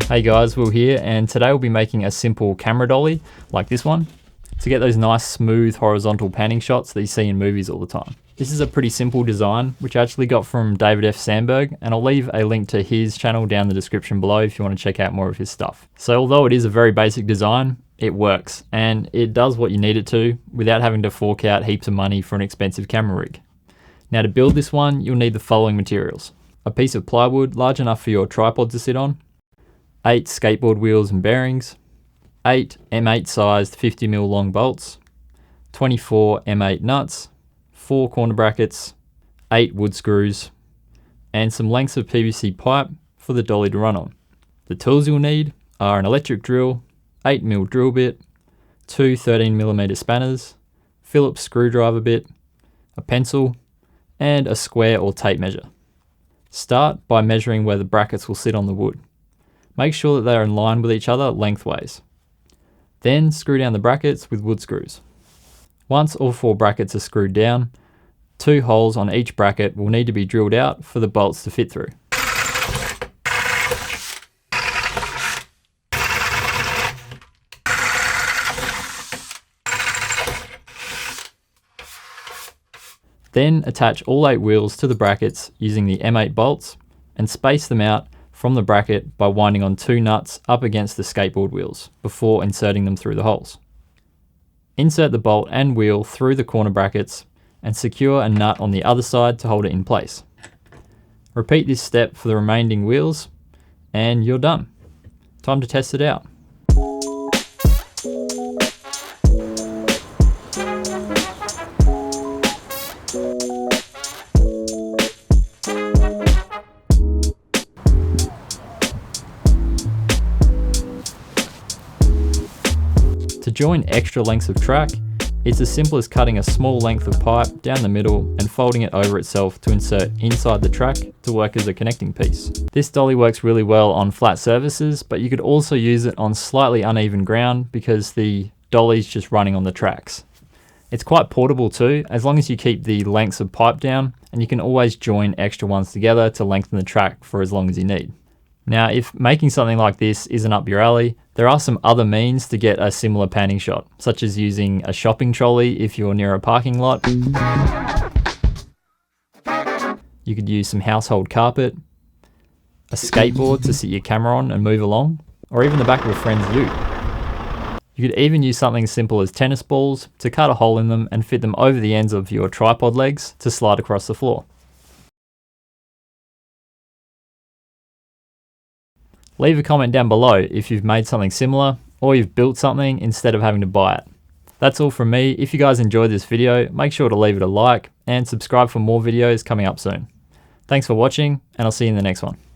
Hey guys, Will here, and today we'll be making a simple camera dolly like this one to get those nice smooth horizontal panning shots that you see in movies all the time. This is a pretty simple design which I actually got from David F. Sandberg, and I'll leave a link to his channel down in the description below if you want to check out more of his stuff. So although it is a very basic design, it works and it does what you need it to without having to fork out heaps of money for an expensive camera rig. Now to build this one, you'll need the following materials: a piece of plywood large enough for your tripod to sit on, 8 skateboard wheels and bearings, 8 M8 sized 50mm long bolts, 24 M8 nuts, 4 corner brackets, 8 wood screws, and some lengths of PVC pipe for the dolly to run on. The tools you'll need are an electric drill, 8mm drill bit, 2 13mm spanners, Phillips screwdriver bit, a pencil, and a square or tape measure. Start by measuring where the brackets will sit on the wood. Make sure that they are in line with each other lengthways. Then screw down the brackets with wood screws. Once all 4 brackets are screwed down, 2 holes on each bracket will need to be drilled out for the bolts to fit through. Then attach all 8 wheels to the brackets using the M8 bolts and space them out from the bracket by winding on 2 nuts up against the skateboard wheels before inserting them through the holes. Insert the bolt and wheel through the corner brackets and secure a nut on the other side to hold it in place. Repeat this step for the remaining wheels and you're done. Time to test it out. To join extra lengths of track, it's as simple as cutting a small length of pipe down the middle and folding it over itself to insert inside the track to work as a connecting piece. This dolly works really well on flat surfaces, but you could also use it on slightly uneven ground because the dolly's just running on the tracks. It's quite portable too, as long as you keep the lengths of pipe down, and you can always join extra ones together to lengthen the track for as long as you need. Now, if making something like this isn't up your alley, there are some other means to get a similar panning shot, such as using a shopping trolley if you're near a parking lot. You could use some household carpet, a skateboard to sit your camera on and move along, or even the back of a friend's ute. You could even use something as simple as tennis balls to cut a hole in them and fit them over the ends of your tripod legs to slide across the floor. Leave a comment down below if you've made something similar or you've built something instead of having to buy it. That's all from me. If you guys enjoyed this video, make sure to leave it a like and subscribe for more videos coming up soon. Thanks for watching, and I'll see you in the next one.